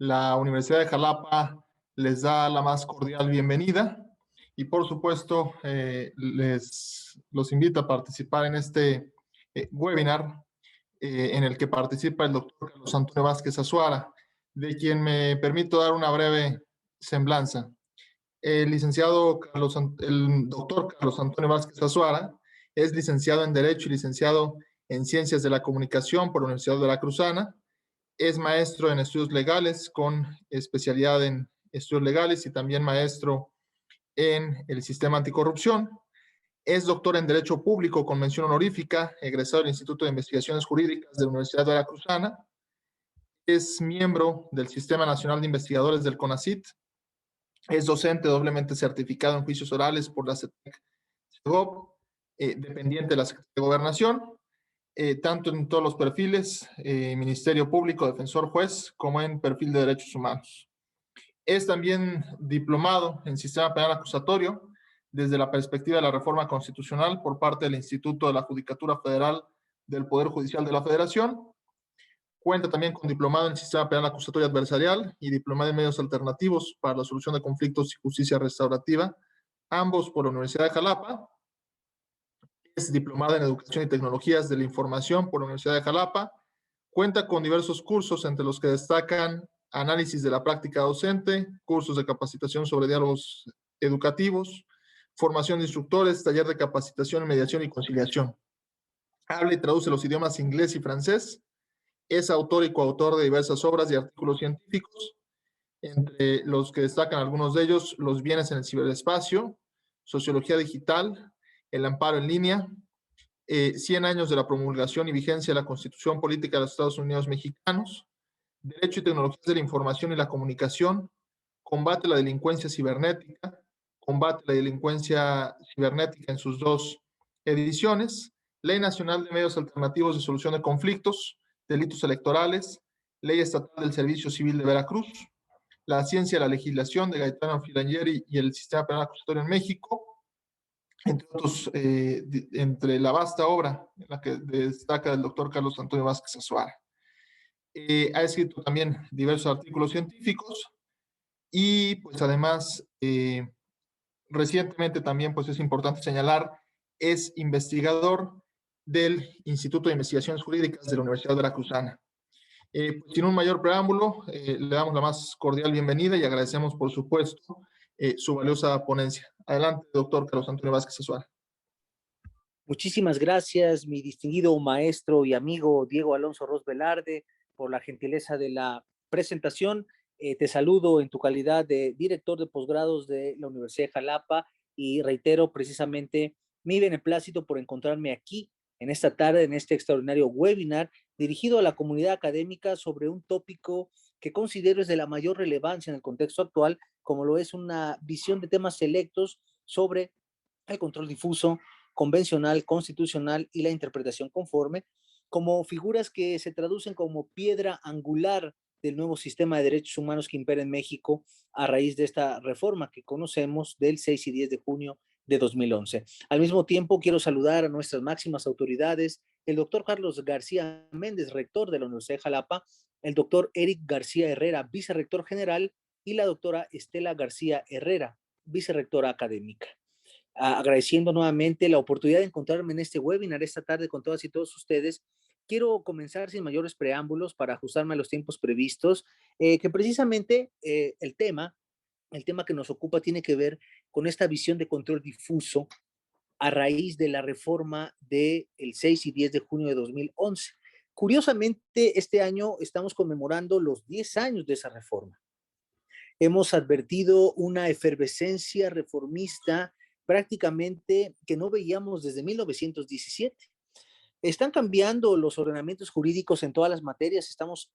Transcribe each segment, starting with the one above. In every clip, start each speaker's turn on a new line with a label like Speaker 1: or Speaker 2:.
Speaker 1: La Universidad de Jalapa les da la más cordial bienvenida y por supuesto los invito a participar en este webinar en el que participa el doctor Carlos Antonio Vázquez Azuara, de quien me permito dar una breve semblanza. El doctor Carlos Antonio Vázquez Azuara es licenciado en Derecho y licenciado en Ciencias de la Comunicación por la Universidad de Veracruzana. Es maestro en estudios legales con especialidad en estudios legales y también maestro en el sistema anticorrupción. Es doctor en Derecho Público con mención honorífica, egresado del Instituto de Investigaciones Jurídicas de la Universidad de Veracruzana. Es miembro del Sistema Nacional de Investigadores del CONACYT. Es docente doblemente certificado en juicios orales por la CETEC-SEGOV, dependiente de la Secretaría de Gobernación. Tanto en todos los perfiles, Ministerio Público, Defensor Juez, como en perfil de Derechos Humanos. Es también diplomado en Sistema Penal Acusatorio desde la perspectiva de la reforma constitucional por parte del Instituto de la Judicatura Federal del Poder Judicial de la Federación. Cuenta también con diplomado en Sistema Penal Acusatorio Adversarial y diplomado en Medios Alternativos para la Solución de Conflictos y Justicia Restaurativa, ambos por la Universidad de Jalapa. Es diplomada en Educación y Tecnologías de la Información por la Universidad de Jalapa. Cuenta con diversos cursos, entre los que destacan análisis de la práctica docente, cursos de capacitación sobre diálogos educativos, formación de instructores, taller de capacitación en mediación y conciliación. Habla y traduce los idiomas inglés y francés. Es autor y coautor de diversas obras y artículos científicos, entre los que destacan algunos de ellos: Los bienes en el ciberespacio, Sociología digital, El amparo en línea, 100 años de la promulgación y vigencia de la Constitución Política de los Estados Unidos Mexicanos, Derecho y Tecnologías de la Información y la Comunicación, Combate a la delincuencia cibernética, Combate a la delincuencia cibernética en sus dos ediciones, Ley Nacional de Medios Alternativos de Solución de Conflictos, Delitos Electorales, Ley Estatal del Servicio Civil de Veracruz, La Ciencia de la Legislación de Gaetano Filangeri y el Sistema Penal Acusatorio en México, entre otros, entre la vasta obra en la que destaca el doctor Carlos Antonio Vázquez Azuara. Ha escrito también diversos artículos científicos y pues además recientemente también, pues es importante señalar, es investigador del Instituto de Investigaciones Jurídicas de la Universidad Veracruzana. Pues sin un mayor preámbulo, le damos la más cordial bienvenida y agradecemos, por supuesto, su valiosa ponencia. Adelante, doctor Carlos Antonio Vázquez Azuara.
Speaker 2: Muchísimas gracias, mi distinguido maestro y amigo Diego Alonso Ros Velarde, por la gentileza de la presentación. Te saludo en tu calidad de director de posgrados de la Universidad de Jalapa y reitero precisamente mi beneplácito por encontrarme aquí en esta tarde, en este extraordinario webinar dirigido a la comunidad académica sobre un tópico que considero es de la mayor relevancia en el contexto actual, como lo es una visión de temas selectos sobre el control difuso, convencional, constitucional y la interpretación conforme, como figuras que se traducen como piedra angular del nuevo sistema de derechos humanos que impera en México a raíz de esta reforma que conocemos del 6 y 10 de junio de 2011. Al mismo tiempo, quiero saludar a nuestras máximas autoridades, el doctor Carlos García Méndez, rector de la Universidad de Jalapa, el doctor Eric García Herrera, vicerrector general, y la doctora Estela García Herrera, vicerrectora académica. Agradeciendo nuevamente la oportunidad de encontrarme en este webinar esta tarde con todas y todos ustedes. Quiero comenzar sin mayores preámbulos para ajustarme a los tiempos previstos, que precisamente el tema que nos ocupa tiene que ver con esta visión de control difuso a raíz de la reforma del 6 y 10 de junio de 2011. Curiosamente, este año estamos conmemorando los 10 años de esa reforma. Hemos advertido una efervescencia reformista prácticamente que no veíamos desde 1917. Están cambiando los ordenamientos jurídicos en todas las materias. Estamos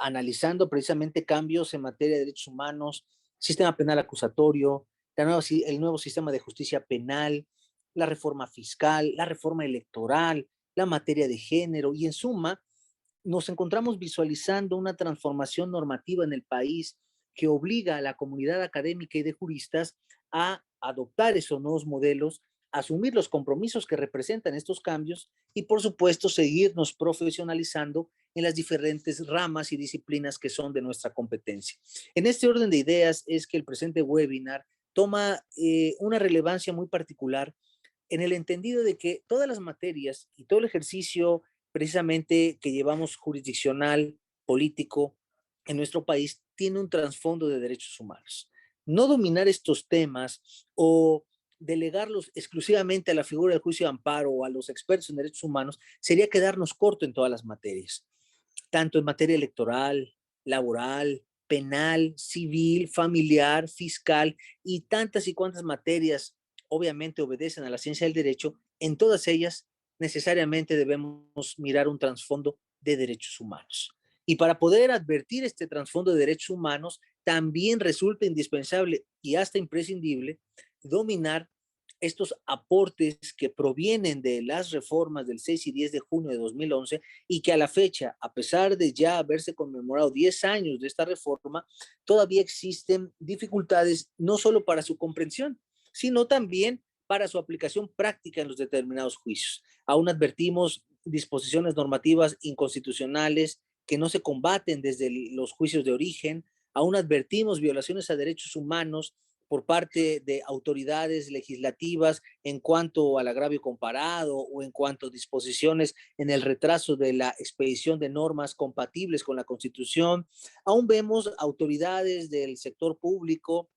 Speaker 2: analizando precisamente cambios en materia de derechos humanos, sistema penal acusatorio, el nuevo sistema de justicia penal, la reforma fiscal, la reforma electoral, la materia de género y en suma nos encontramos visualizando una transformación normativa en el país que obliga a la comunidad académica y de juristas a adoptar esos nuevos modelos asumir los compromisos que representan estos cambios y, por supuesto, seguirnos profesionalizando en las diferentes ramas y disciplinas que son de nuestra competencia. En este orden de ideas es que el presente webinar toma una relevancia muy particular en el entendido de que todas las materias y todo el ejercicio precisamente que llevamos jurisdiccional, político, en nuestro país tiene un trasfondo de derechos humanos. No dominar estos temas o delegarlos exclusivamente a la figura del juicio de amparo o a los expertos en derechos humanos sería quedarnos corto en todas las materias, tanto en materia electoral, laboral, penal, civil, familiar, fiscal y tantas y cuantas materias obviamente obedecen a la ciencia del derecho. En todas ellas necesariamente debemos mirar un trasfondo de derechos humanos. Y para poder advertir este trasfondo de derechos humanos, también resulta indispensable y hasta imprescindible dominar estos aportes que provienen de las reformas del 6 y 10 de junio de 2011 y que a la fecha, a pesar de ya haberse conmemorado 10 años de esta reforma, todavía existen dificultades no solo para su comprensión, sino también para su aplicación práctica en los determinados juicios. Aún advertimos disposiciones normativas inconstitucionales que no se combaten desde los juicios de origen, aún advertimos violaciones a derechos humanos por parte de autoridades legislativas en cuanto al agravio comparado o en cuanto a disposiciones en el retraso de la expedición de normas compatibles con la Constitución. Aún vemos autoridades del sector público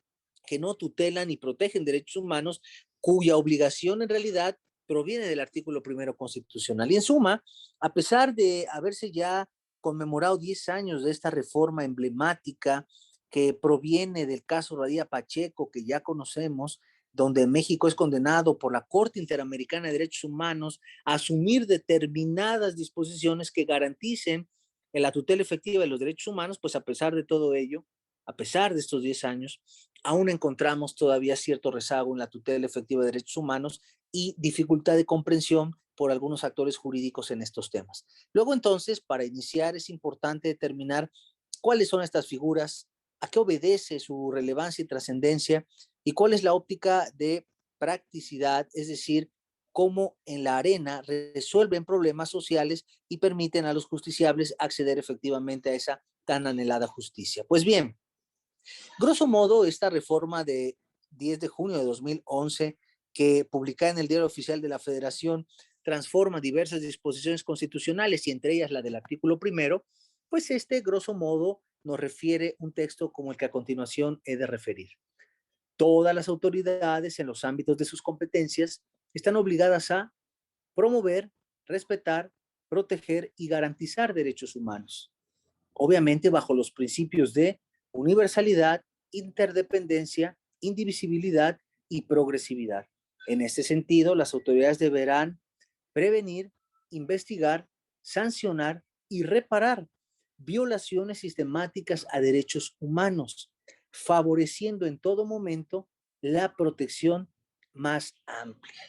Speaker 2: que no tutelan y protegen derechos humanos, cuya obligación en realidad proviene del artículo primero constitucional. Y en suma, a pesar de haberse ya conmemorado 10 años de esta reforma emblemática que proviene del caso Radilla Pacheco, que ya conocemos, donde México es condenado por la Corte Interamericana de Derechos Humanos a asumir determinadas disposiciones que garanticen la tutela efectiva de los derechos humanos, pues a pesar de todo ello, a pesar de estos 10 años, aún encontramos todavía cierto rezago en la tutela efectiva de derechos humanos y dificultad de comprensión por algunos actores jurídicos en estos temas. Luego, entonces, para iniciar es importante determinar cuáles son estas figuras, a qué obedece su relevancia y trascendencia y cuál es la óptica de practicidad, es decir, cómo en la arena resuelven problemas sociales y permiten a los justiciables acceder efectivamente a esa tan anhelada justicia. Pues bien, grosso modo, esta reforma de 10 de junio de 2011, que publicada en el Diario Oficial de la Federación, transforma diversas disposiciones constitucionales y entre ellas la del artículo primero, pues grosso modo, nos refiere un texto como el que a continuación he de referir. Todas las autoridades en los ámbitos de sus competencias están obligadas a promover, respetar, proteger y garantizar derechos humanos, obviamente bajo los principios de universalidad, interdependencia, indivisibilidad y progresividad. En este sentido, las autoridades deberán prevenir, investigar, sancionar y reparar violaciones sistemáticas a derechos humanos, favoreciendo en todo momento la protección más amplia.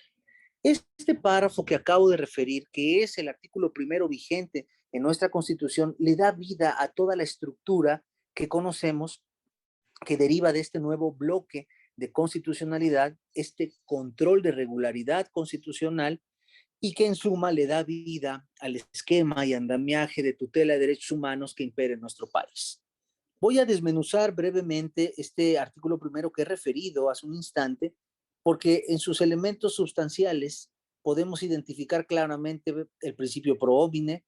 Speaker 2: Este párrafo que acabo de referir, que es el artículo primero vigente en nuestra Constitución, le da vida a toda la estructura que conocemos que deriva de este nuevo bloque de constitucionalidad, este control de regularidad constitucional y que en suma le da vida al esquema y andamiaje de tutela de derechos humanos que impera en nuestro país. Voy a desmenuzar brevemente este artículo primero que he referido hace un instante, porque en sus elementos sustanciales podemos identificar claramente el principio pro homine,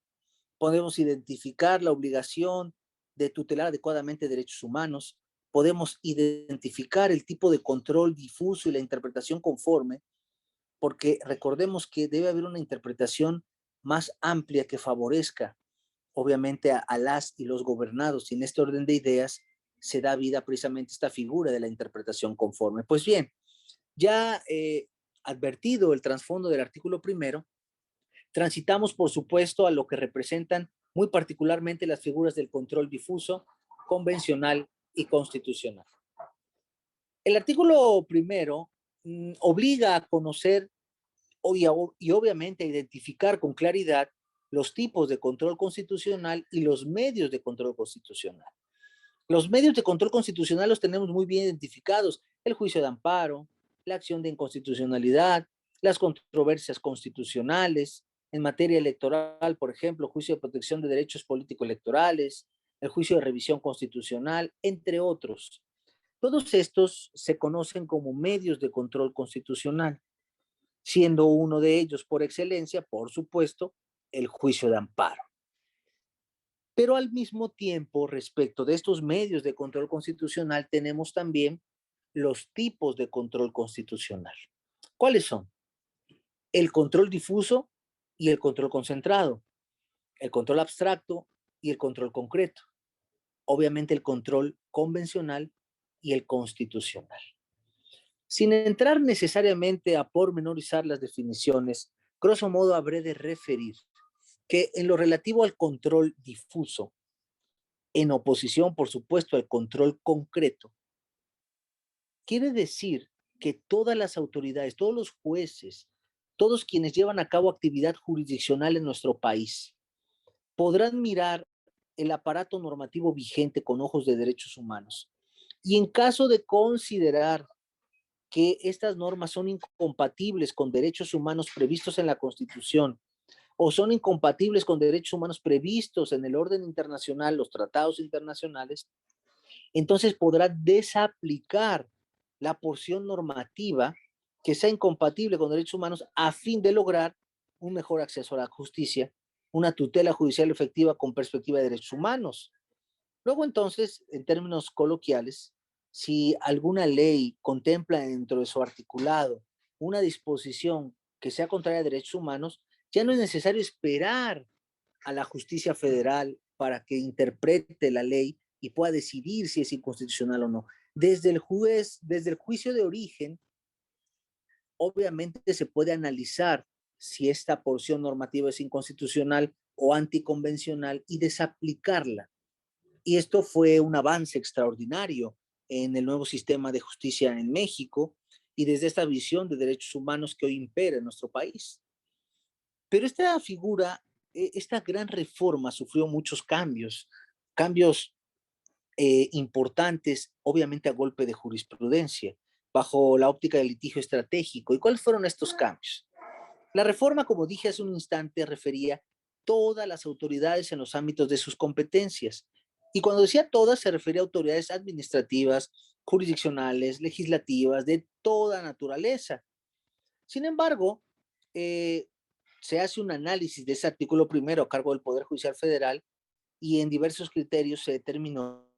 Speaker 2: podemos identificar la obligación de tutelar adecuadamente derechos humanos, podemos identificar el tipo de control difuso y la interpretación conforme, porque recordemos que debe haber una interpretación más amplia que favorezca, obviamente, a las y los gobernados. Y en este orden de ideas se da vida precisamente a esta figura de la interpretación conforme. Pues bien, ya advertido el trasfondo del artículo primero, transitamos, por supuesto, a lo que representan muy particularmente las figuras del control difuso, convencional y constitucional. El artículo primero obliga a conocer y obviamente a identificar con claridad los tipos de control constitucional y los medios de control constitucional. Los medios de control constitucional los tenemos muy bien identificados: el juicio de amparo, la acción de inconstitucionalidad, las controversias constitucionales, en materia electoral, por ejemplo, juicio de protección de derechos político-electorales, el juicio de revisión constitucional, entre otros. Todos estos se conocen como medios de control constitucional, siendo uno de ellos por excelencia, por supuesto, el juicio de amparo. Pero al mismo tiempo, respecto de estos medios de control constitucional, tenemos también los tipos de control constitucional. ¿Cuáles son? El control difuso y el control concentrado, el control abstracto y el control concreto. Obviamente el control convencional y el constitucional. Sin entrar necesariamente a pormenorizar las definiciones, grosso modo habré de referir que en lo relativo al control difuso, en oposición, por supuesto, al control concreto, quiere decir que todas las autoridades, todos los jueces, todos quienes llevan a cabo actividad jurisdiccional en nuestro país, podrán mirar el aparato normativo vigente con ojos de derechos humanos. Y en caso de considerar que estas normas son incompatibles con derechos humanos previstos en la Constitución o son incompatibles con derechos humanos previstos en el orden internacional, los tratados internacionales, entonces podrá desaplicar la porción normativa que sea incompatible con derechos humanos a fin de lograr un mejor acceso a la justicia, una tutela judicial efectiva con perspectiva de derechos humanos. Luego entonces, en términos coloquiales, si alguna ley contempla dentro de su articulado una disposición que sea contraria a derechos humanos, ya no es necesario esperar a la justicia federal para que interprete la ley y pueda decidir si es inconstitucional o no. Desde el juez, desde el juicio de origen, obviamente se puede analizar si esta porción normativa es inconstitucional o anticonvencional y desaplicarla. Y esto fue un avance extraordinario en el nuevo sistema de justicia en México y desde esta visión de derechos humanos que hoy impera en nuestro país. Pero esta figura, esta gran reforma sufrió muchos cambios, cambios importantes, obviamente a golpe de jurisprudencia, bajo la óptica del litigio estratégico. ¿Y cuáles fueron estos cambios? La reforma, como dije hace un instante, refería todas las autoridades en los ámbitos de sus competencias. Y cuando decía todas, se refería a autoridades administrativas, jurisdiccionales, legislativas, de toda naturaleza. Sin embargo, se hace un análisis de ese artículo primero a cargo del Poder Judicial Federal y en diversos criterios se determinó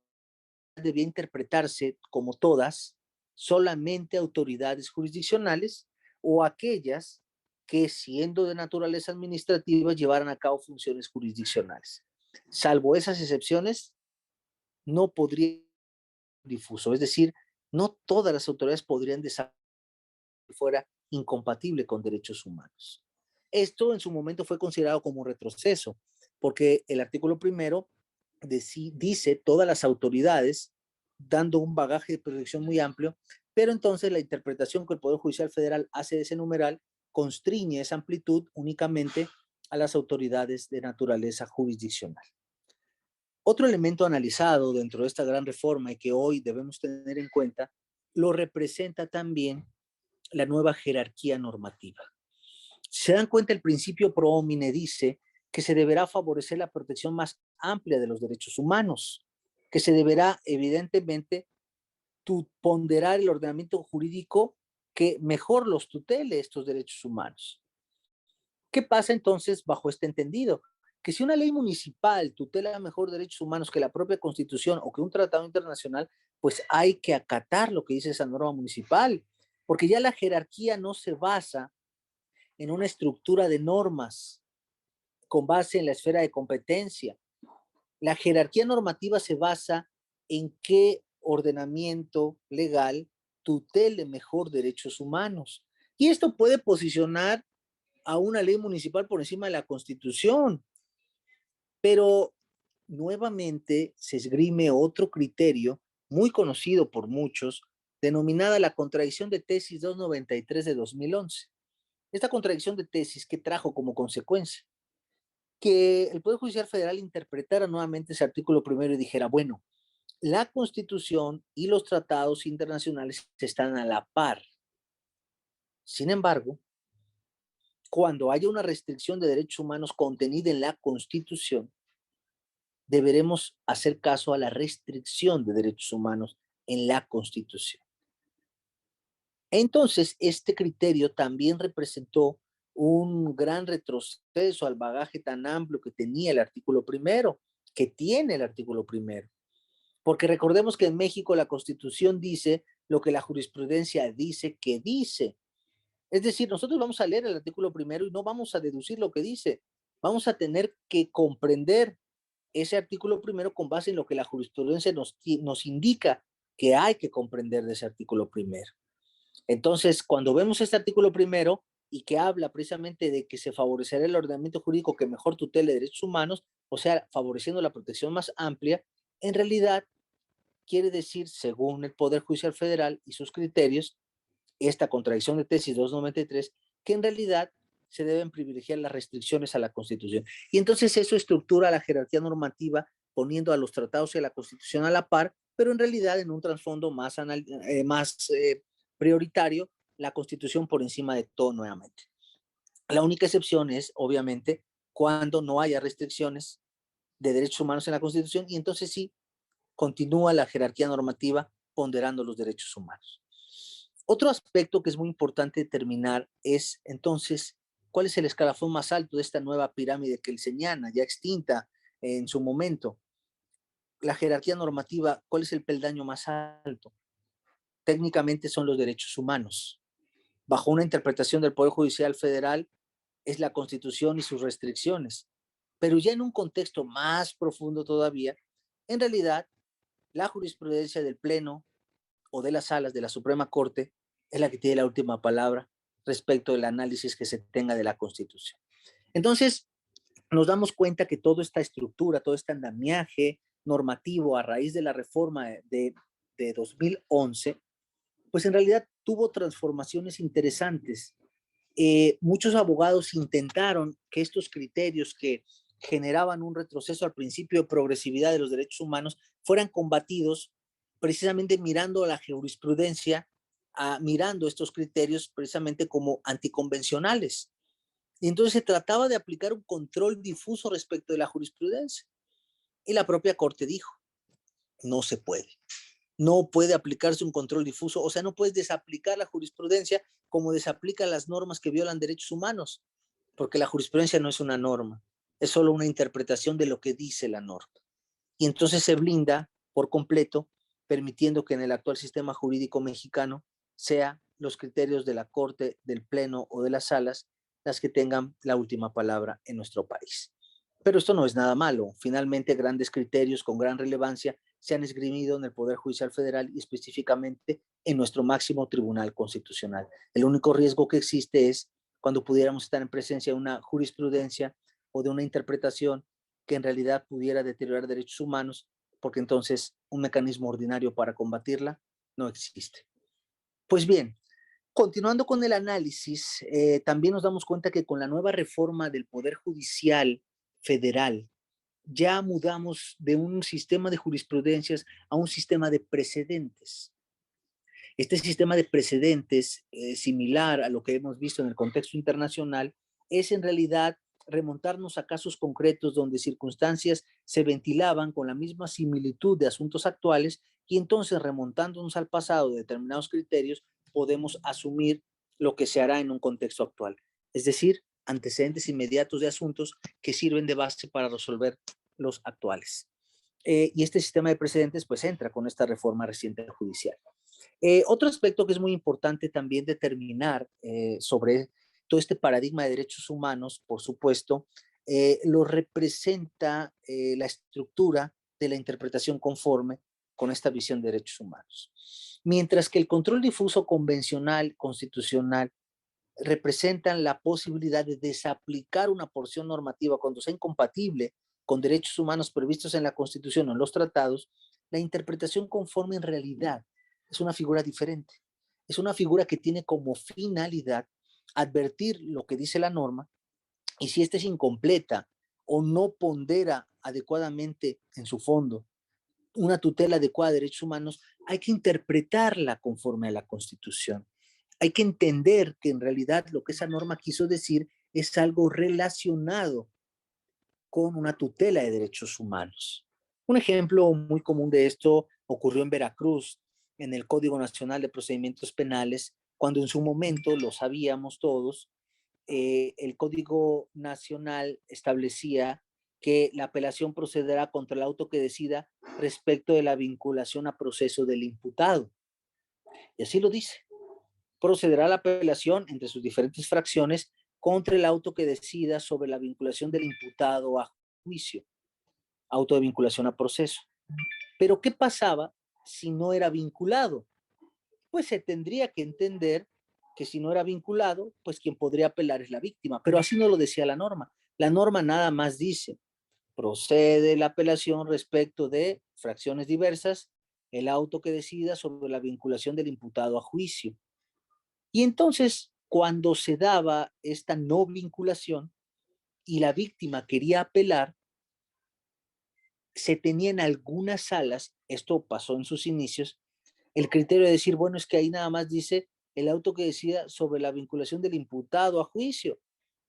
Speaker 2: que debía interpretarse como todas, solamente autoridades jurisdiccionales o aquellas que siendo de naturaleza administrativa llevaran a cabo funciones jurisdiccionales. Salvo esas excepciones, no podría ser difuso, es decir, no todas las autoridades podrían desarrollar que fuera incompatible con derechos humanos. Esto en su momento fue considerado como un retroceso, porque el artículo primero dice todas las autoridades, dando un bagaje de protección muy amplio, pero entonces la interpretación que el Poder Judicial Federal hace de ese numeral constriñe esa amplitud únicamente a las autoridades de naturaleza jurisdiccional. Otro elemento analizado dentro de esta gran reforma y que hoy debemos tener en cuenta, lo representa también la nueva jerarquía normativa. Si se dan cuenta, el principio pro homine dice que se deberá favorecer la protección más amplia de los derechos humanos, que se deberá evidentemente ponderar el ordenamiento jurídico que mejor los tutele estos derechos humanos. ¿Qué pasa entonces bajo este entendido? Que si una ley municipal tutela mejor derechos humanos que la propia Constitución o que un tratado internacional, pues hay que acatar lo que dice esa norma municipal, porque ya la jerarquía no se basa en una estructura de normas con base en la esfera de competencia. La jerarquía normativa se basa en qué ordenamiento legal tutele mejor derechos humanos. Y esto puede posicionar a una ley municipal por encima de la Constitución. Pero nuevamente se esgrime otro criterio muy conocido por muchos, denominada la contradicción de tesis 293 de 2011. Esta contradicción de tesis que trajo como consecuencia que el Poder Judicial Federal interpretara nuevamente ese artículo primero y dijera, bueno, la Constitución y los tratados internacionales están a la par. Sin embargo, cuando haya una restricción de derechos humanos contenida en la Constitución, deberemos hacer caso a la restricción de derechos humanos en la Constitución. Entonces, este criterio también representó un gran retroceso al bagaje tan amplio que tenía el artículo primero, que tiene el artículo primero. Porque recordemos que en México la Constitución dice lo que la jurisprudencia dice que dice. Es decir, nosotros vamos a leer el artículo primero y no vamos a deducir lo que dice. Vamos a tener que comprender ese artículo primero con base en lo que la jurisprudencia nos indica que hay que comprender de ese artículo primero. Entonces, cuando vemos este artículo primero y que habla precisamente de que se favorecerá el ordenamiento jurídico que mejor tutele derechos humanos, o sea, favoreciendo la protección más amplia, en realidad quiere decir, según el Poder Judicial Federal y sus criterios, esta contradicción de tesis 293, que en realidad se deben privilegiar las restricciones a la Constitución. Y entonces eso estructura la jerarquía normativa poniendo a los tratados y a la Constitución a la par, pero en realidad en un trasfondo más prioritario, la Constitución por encima de todo nuevamente. La única excepción es, obviamente, cuando no haya restricciones de derechos humanos en la Constitución y entonces sí continúa la jerarquía normativa ponderando los derechos humanos. Otro aspecto que es muy importante determinar es entonces cuál es el escalafón más alto de esta nueva pirámide kelseniana, ya extinta en su momento. La jerarquía normativa, ¿cuál es el peldaño más alto? Técnicamente son los derechos humanos. Bajo una interpretación del Poder Judicial Federal es la Constitución y sus restricciones. Pero ya en un contexto más profundo todavía, en realidad, la jurisprudencia del Pleno o de las salas de la Suprema Corte es la que tiene la última palabra respecto del análisis que se tenga de la Constitución. Entonces, nos damos cuenta que toda esta estructura, todo este andamiaje normativo a raíz de la reforma de 2011, pues en realidad tuvo transformaciones interesantes. Muchos abogados intentaron que estos criterios que generaban un retroceso al principio de progresividad de los derechos humanos fueran combatidos precisamente mirando a la jurisprudencia, mirando estos criterios precisamente como anticonvencionales. Y entonces se trataba de aplicar un control difuso respecto de la jurisprudencia. Y la propia Corte dijo, no se puede. No puede aplicarse un control difuso, o sea, no puedes desaplicar la jurisprudencia como desaplica las normas que violan derechos humanos, porque la jurisprudencia no es una norma, es solo una interpretación de lo que dice la norma. Y entonces se blinda por completo, permitiendo que en el actual sistema jurídico mexicano sea los criterios de la Corte, del Pleno o de las salas las que tengan la última palabra en nuestro país. Pero esto no es nada malo. Finalmente, grandes criterios con gran relevancia se han esgrimido en el Poder Judicial Federal y específicamente en nuestro máximo Tribunal Constitucional. El único riesgo que existe es cuando pudiéramos estar en presencia de una jurisprudencia o de una interpretación que en realidad pudiera deteriorar derechos humanos, porque entonces un mecanismo ordinario para combatirla no existe. Pues bien, continuando con el análisis, también nos damos cuenta que con la nueva reforma del Poder Judicial Federal, ya mudamos de un sistema de jurisprudencias a un sistema de precedentes. Este sistema de precedentes, similar a lo que hemos visto en el contexto internacional, es en realidad remontarnos a casos concretos donde circunstancias se ventilaban con la misma similitud de asuntos actuales y entonces remontándonos al pasado de determinados criterios podemos asumir lo que se hará en un contexto actual. Es decir, antecedentes inmediatos de asuntos que sirven de base para resolver los actuales. Y este sistema de precedentes pues entra con esta reforma reciente judicial. Otro aspecto que es muy importante también determinar sobre todo este paradigma de derechos humanos, por supuesto, lo representa la estructura de la interpretación conforme con esta visión de derechos humanos. Mientras que el control difuso convencional, constitucional, representan la posibilidad de desaplicar una porción normativa cuando sea incompatible con derechos humanos previstos en la Constitución o en los tratados, la interpretación conforme en realidad es una figura diferente. Es una figura que tiene como finalidad advertir lo que dice la norma y si ésta es incompleta o no pondera adecuadamente en su fondo una tutela adecuada de derechos humanos, hay que interpretarla conforme a la Constitución. Hay que entender que en realidad lo que esa norma quiso decir es algo relacionado con una tutela de derechos humanos. Un ejemplo muy común de esto ocurrió en Veracruz, en el Código Nacional de Procedimientos Penales, cuando en su momento, lo sabíamos todos, el Código Nacional establecía que la apelación procederá contra el auto que decida respecto de la vinculación a proceso del imputado. Y así lo dice. Procederá la apelación entre sus diferentes fracciones contra el auto que decida sobre la vinculación del imputado a juicio, auto de vinculación a proceso. Pero ¿qué pasaba si no era vinculado? Pues se tendría que entender que si no era vinculado, pues quien podría apelar es la víctima. Pero así no lo decía la norma. La norma nada más dice, procede la apelación respecto de fracciones diversas, el auto que decida sobre la vinculación del imputado a juicio. Y entonces, cuando se daba esta no vinculación y la víctima quería apelar, se tenía en algunas salas, esto pasó en sus inicios, el criterio de decir, bueno, es que ahí nada más dice el auto que decida sobre la vinculación del imputado a juicio,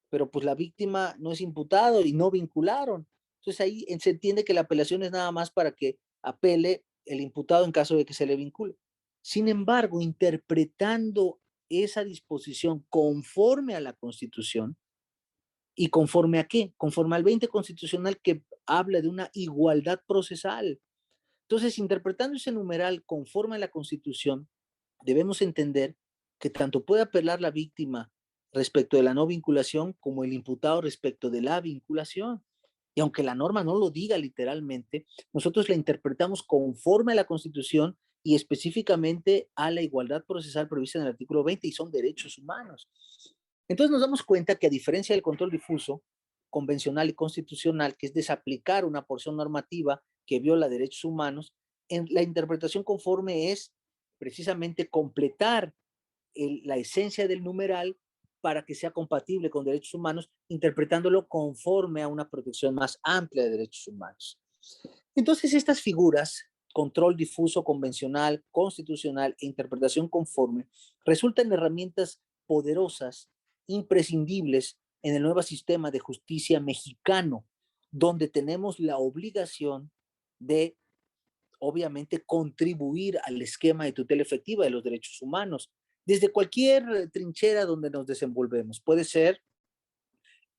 Speaker 2: pero pues la víctima no es imputado y no vincularon. Entonces ahí se entiende que la apelación es nada más para que apele el imputado en caso de que se le vincule. Sin embargo, interpretando esa disposición conforme a la Constitución, ¿y conforme a qué? Conforme al 20 constitucional que habla de una igualdad procesal. Entonces, interpretando ese numeral conforme a la Constitución, debemos entender que tanto puede apelar la víctima respecto de la no vinculación como el imputado respecto de la vinculación. Y aunque la norma no lo diga literalmente, nosotros la interpretamos conforme a la Constitución y específicamente a la igualdad procesal prevista en el artículo 20 y son derechos humanos. Entonces nos damos cuenta que a diferencia del control difuso, convencional y constitucional, que es desaplicar una porción normativa que viola derechos humanos, en la interpretación conforme es precisamente completar la esencia del numeral para que sea compatible con derechos humanos, interpretándolo conforme a una protección más amplia de derechos humanos. Entonces, estas figuras, control difuso, convencional, constitucional e interpretación conforme, resultan herramientas poderosas, imprescindibles en el nuevo sistema de justicia mexicano, donde tenemos la obligación de, obviamente, contribuir al esquema de tutela efectiva de los derechos humanos, desde cualquier trinchera donde nos desenvolvemos. Puede ser,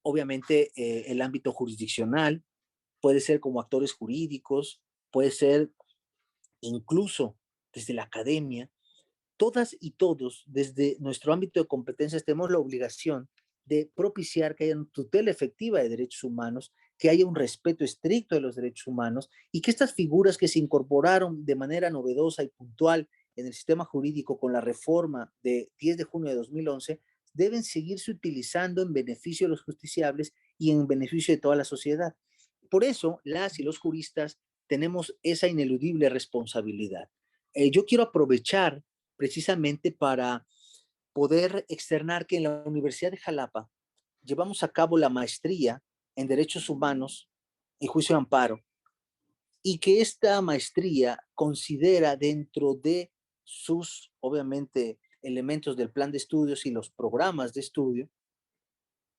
Speaker 2: obviamente, el ámbito jurisdiccional, puede ser como actores jurídicos, puede ser incluso desde la academia. Todas y todos, desde nuestro ámbito de competencias, tenemos la obligación de propiciar que haya una tutela efectiva de derechos humanos, que haya un respeto estricto de los derechos humanos y que estas figuras que se incorporaron de manera novedosa y puntual en el sistema jurídico con la reforma de 10 de junio de 2011 deben seguirse utilizando en beneficio de los justiciables y en beneficio de toda la sociedad. Por eso, las y los juristas tenemos esa ineludible responsabilidad. Yo quiero aprovechar precisamente para poder externar que en la Universidad de Jalapa llevamos a cabo la maestría en Derechos Humanos y Juicio de Amparo y que esta maestría considera dentro de sus, obviamente, elementos del plan de estudios y los programas de estudio,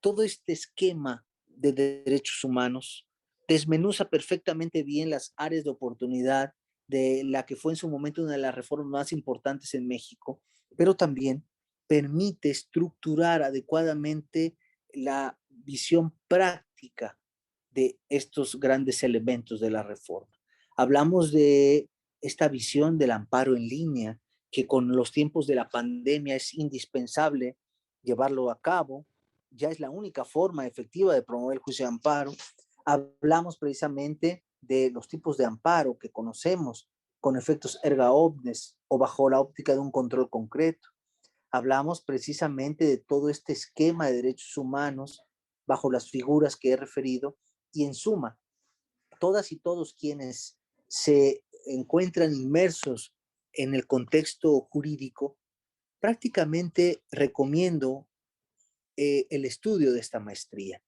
Speaker 2: todo este esquema de derechos humanos desmenuza perfectamente bien las áreas de oportunidad de la que fue en su momento una de las reformas más importantes en México, pero también permite estructurar adecuadamente la visión práctica de estos grandes elementos de la reforma. Hablamos de esta visión del amparo en línea, que con los tiempos de la pandemia es indispensable llevarlo a cabo, ya es la única forma efectiva de promover el juicio de amparo. Hablamos precisamente de los tipos de amparo que conocemos con efectos erga omnes o bajo la óptica de un control concreto. Hablamos precisamente de todo este esquema de derechos humanos bajo las figuras que he referido y en suma, todas y todos quienes se encuentran inmersos en el contexto jurídico, prácticamente recomiendo el estudio de esta maestría.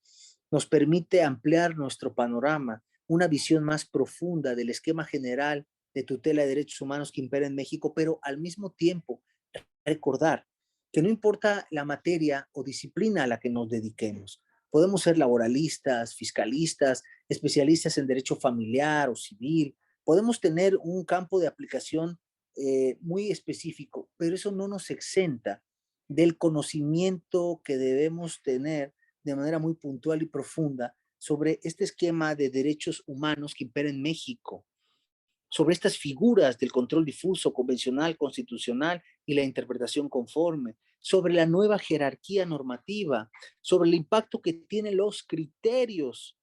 Speaker 2: Nos permite ampliar nuestro panorama, una visión más profunda del esquema general de tutela de derechos humanos que impera en México, pero al mismo tiempo recordar que no importa la materia o disciplina a la que nos dediquemos. Podemos ser laboralistas, fiscalistas, especialistas en derecho familiar o civil. Podemos tener un campo de aplicación muy específico, pero eso no nos exenta del conocimiento que debemos tener de manera muy puntual y profunda sobre este esquema de derechos humanos que impera en México, sobre estas figuras del control difuso, convencional, constitucional y la interpretación conforme, sobre la nueva jerarquía normativa, sobre el impacto que tienen los criterios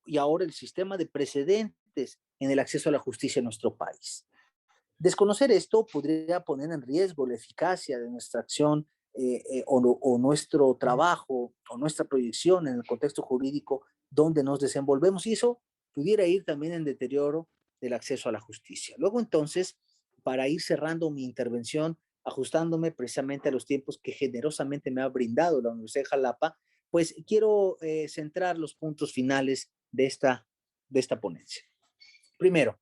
Speaker 2: y ahora el sistema de precedentes en el acceso a la justicia en nuestro país. Desconocer esto podría poner en riesgo la eficacia de nuestra acción o nuestro trabajo o nuestra proyección en el contexto jurídico donde nos desenvolvemos, y eso pudiera ir también en deterioro del acceso a la justicia. Luego entonces, para ir cerrando mi intervención, ajustándome precisamente a los tiempos que generosamente me ha brindado la Universidad de Jalapa, pues quiero centrar los puntos finales de esta ponencia. Primero,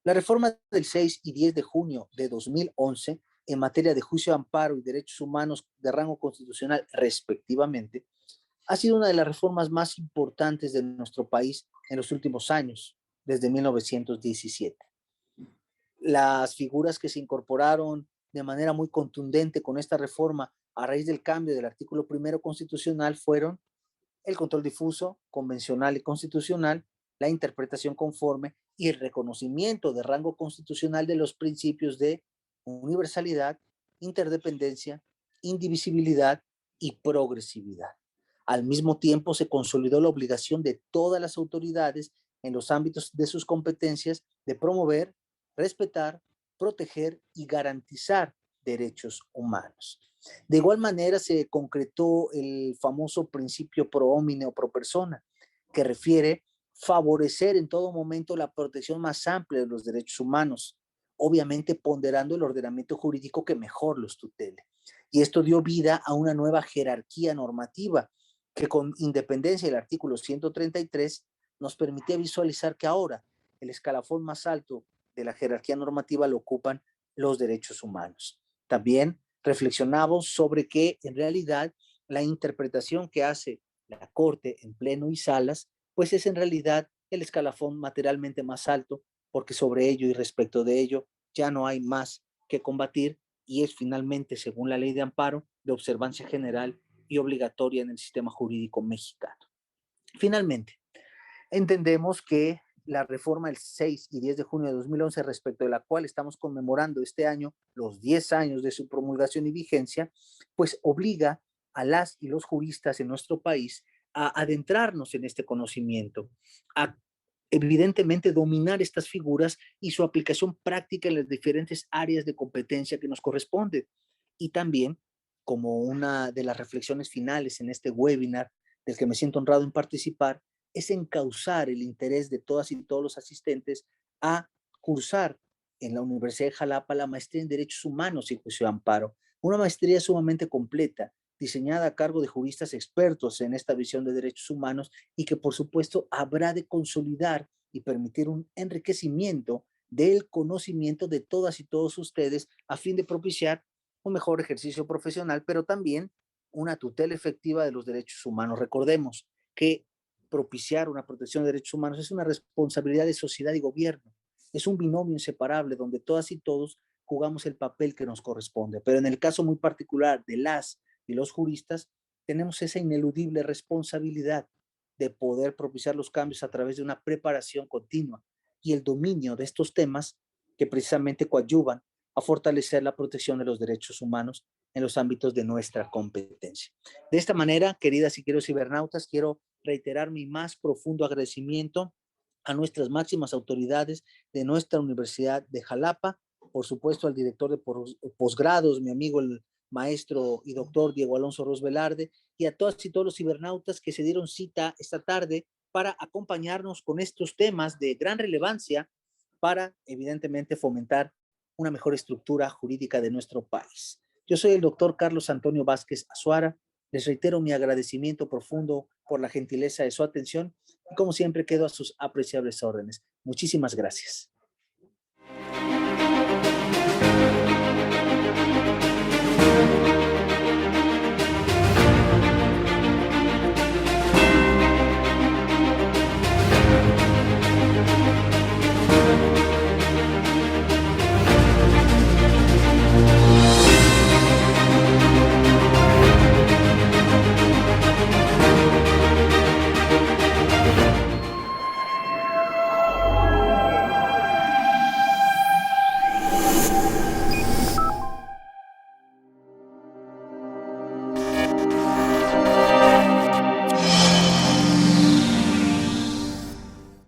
Speaker 2: la reforma del 6 y 10 de junio de 2011 en materia de juicio de amparo y derechos humanos de rango constitucional respectivamente ha sido una de las reformas más importantes de nuestro país en los últimos años, desde 1917. Las figuras que se incorporaron de manera muy contundente con esta reforma a raíz del cambio del artículo primero constitucional fueron el control difuso, convencional y constitucional, la interpretación conforme y el reconocimiento de rango constitucional de los principios de universalidad, interdependencia, indivisibilidad y progresividad. Al mismo tiempo, se consolidó la obligación de todas las autoridades en los ámbitos de sus competencias de promover, respetar, proteger y garantizar derechos humanos. De igual manera, se concretó el famoso principio pro homine o pro persona, que refiere favorecer en todo momento la protección más amplia de los derechos humanos, obviamente ponderando el ordenamiento jurídico que mejor los tutele. Y esto dio vida a una nueva jerarquía normativa que, con independencia del artículo 133, nos permitía visualizar que ahora el escalafón más alto de la jerarquía normativa lo ocupan los derechos humanos. También reflexionamos sobre que en realidad la interpretación que hace la Corte en pleno y salas, pues es en realidad el escalafón materialmente más alto, porque sobre ello y respecto de ello ya no hay más que combatir, y es finalmente, según la ley de amparo, de observancia general y obligatoria en el sistema jurídico mexicano. Finalmente, entendemos que la reforma del 6 y 10 de junio de 2011, respecto de la cual estamos conmemorando este año los 10 años de su promulgación y vigencia, pues obliga a las y los juristas en nuestro país a adentrarnos en este conocimiento, a evidentemente dominar estas figuras y su aplicación práctica en las diferentes áreas de competencia que nos corresponde. Y también, como una de las reflexiones finales en este webinar del que me siento honrado en participar, es encauzar el interés de todas y todos los asistentes a cursar en la Universidad de Jalapa la maestría en Derechos Humanos y Juicio de Amparo, una maestría sumamente completa, diseñada a cargo de juristas expertos en esta visión de derechos humanos y que por supuesto habrá de consolidar y permitir un enriquecimiento del conocimiento de todas y todos ustedes a fin de propiciar un mejor ejercicio profesional, pero también una tutela efectiva de los derechos humanos. Recordemos que propiciar una protección de derechos humanos es una responsabilidad de sociedad y gobierno. Es un binomio inseparable donde todas y todos jugamos el papel que nos corresponde. Pero en el caso muy particular de las y los juristas, tenemos esa ineludible responsabilidad de poder propiciar los cambios a través de una preparación continua y el dominio de estos temas que precisamente coadyuvan a fortalecer la protección de los derechos humanos en los ámbitos de nuestra competencia. De esta manera, queridas y queridos cibernautas, quiero reiterar mi más profundo agradecimiento a nuestras máximas autoridades de nuestra Universidad de Jalapa, por supuesto al director de posgrados, mi amigo el maestro y doctor Diego Alonso Ros Velarde, y a todas y todos los cibernautas que se dieron cita esta tarde para acompañarnos con estos temas de gran relevancia para, evidentemente, fomentar una mejor estructura jurídica de nuestro país. Yo soy el doctor Carlos Antonio Vázquez Azuara. Les reitero mi agradecimiento profundo por la gentileza de su atención y como siempre quedo a sus apreciables órdenes. Muchísimas gracias.